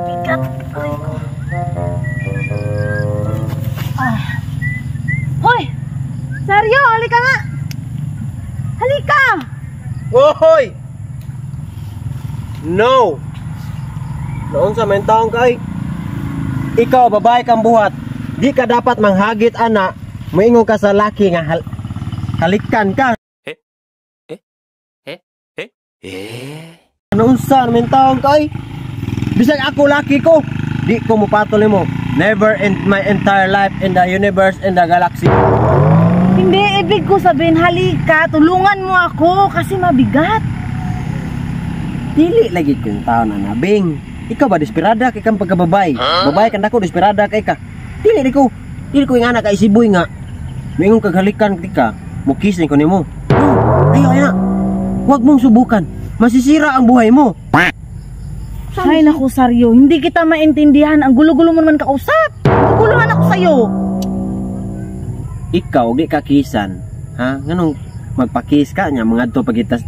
Bigat. Aray ko. Hoy! Seryo, halika nga! Halika! Hoy! No! Noon sa mentang kay ikaw babae kang buhat. Di ka dapat manghagit ana. Moingon ka sa laki nga halikan ka. Ano unsa mentang kay? Bisag ako laki ko, di ko mopatol mo. Never in my entire life in the universe in the galaxy. Hindi, ibig ko sabihin, halika, tulungan mo ako kasi mabigat. Dili lagi kong tao na nabing. Ikaw ba desperada kay kang pagkababay? Babay kan dako desperada kay ka. Dili ko yung anak kay siboy nga. Mingon kag halikan tika, mo kissing ko nimo. No, ayo. Huwag mong subukan. Masisira ang buhay mo. Ay naku, Saryo, hindi kita maintindihan. Ang gulo-gulo mo naman kausap. Guguluhan ako sa'yo. Ikaw, di ka kisan. Ha? Nganong magpakis ka niya mga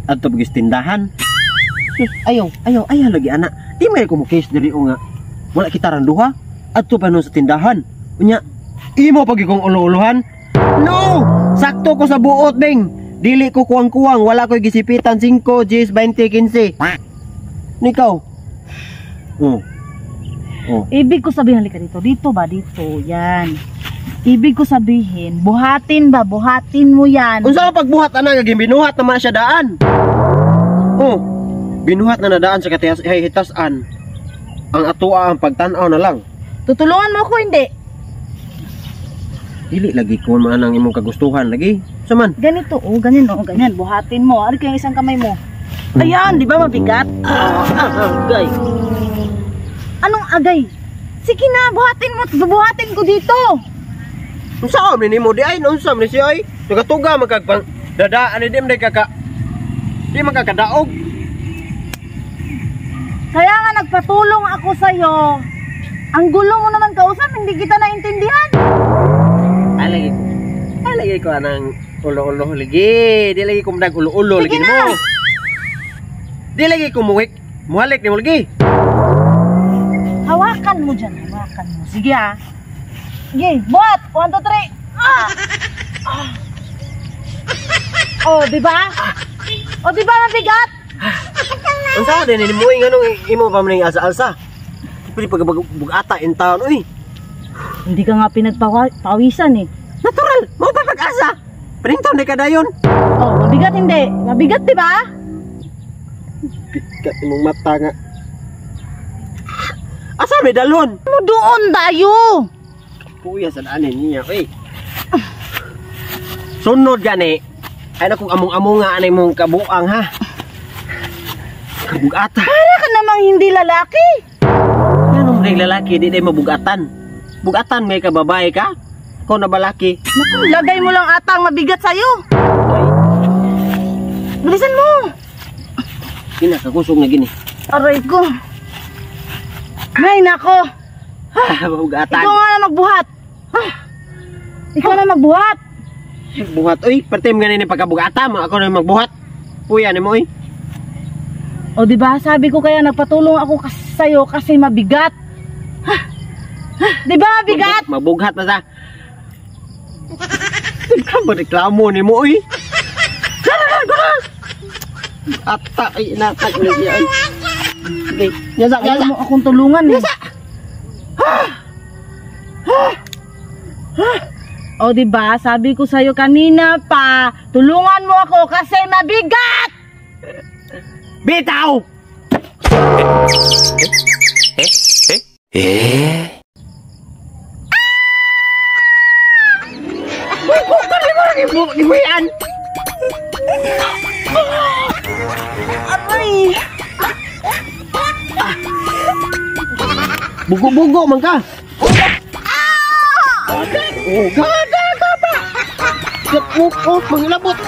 adto pagistindahan? Ayaw lagi anak. Di may ko mo kiss diri o nga. Wala kita randuha. Adto pa nun sa tindahan. Unya, imo pagi kong ulo-uluhan? No! Sakto ko sa buot, Bing. Dili ko kuwang-kuwang. Wala ko'y gisipitan 5, 10, 20, 15. Nikaw. Oh. Ibig ko sabihin, halika dito. Dito ba? Dito. Yan. Ibig ko sabihin, buhatin ba? Buhatin mo yan. Unsa ka pagbuhat ana gaging binuhat naman siya daan. Oh. Binuhat na nadaan sa hitasan. Ang atoa ang pagtanaw na lang. Tutulungan mo ako, hindi? Dili lagi ko manang imong kagustuhan lagi. Saman. Ganito, ganyan. Buhatin mo. Ari kayong isang kamay mo. Ayan, di ba mabigat? Agay. Anong agay? Sige na, buhatin mo. Bubuhatin ko dito. Unsa man nimo di ay unsa man siya ay? Tuga-tuga magkagpang dadaan ni dim di magkakadaog. Kaya nga nagpatulong ako sa'yo. Ang gulo mo naman kausap, hindi kita naintindihan. Ay lagi ko anang ulo-ulo lagi. Di lagi ko mdag ulo-ulo lagi mo. Di lagi ko muhalik ni mo lagi. Hawakan mo dyan, hawakan mo. Sige ha. Sige, buhat. 1, 2, 3. Oh, di ba? Oh, di ba mabigat? Unsa din ni mo nganong imo pa man asa-asa? Pili pagabugata in town uy. Hindi ka nga pinagpawisan eh. Natural, mo pa pag-asa. Printon di ka dayon. Oh, mabigat hindi. Mabigat di ba? Bigat imong mata nga. Asa may dalon? Mo doon tayo. Kuya sa daanin niya, uy. Sunod gani. Ay na kung among-among nga anay mong kabuang ha. Kabugata. Para ka namang hindi lalaki. Anong ring lalaki di mabugatan? Bugatan may kababae ka? Kung na balaki. Naku, lagay mo lang atang mabigat sa'yo. Bilisan mo. Kinakakusog na gini. Aray ko. Ay nako. Bugatan. Ikaw nga na magbuhat. Ikaw na magbuhat. Buhat, uy. Pertim nga ni pagkabugata mo. Ako na magbuhat. Puya ni mo, uy. O diba, sabi ko kaya nagpatulong ako sa'yo kasi mabigat. Diba mabigat? Mabughat na sa. Ikaw ba reklamo ni mo, uy? Ata, ay, natak na siya. Okay, yasak. Ayaw mo akong tulungan eh. O diba, sabi ko sa'yo kanina pa, tulungan mo ako kasi mabigat! Bitaw! Gibuyan! Aray! Bugo-bugo man ka! Oh, gaga ba? Oh, mangilabot!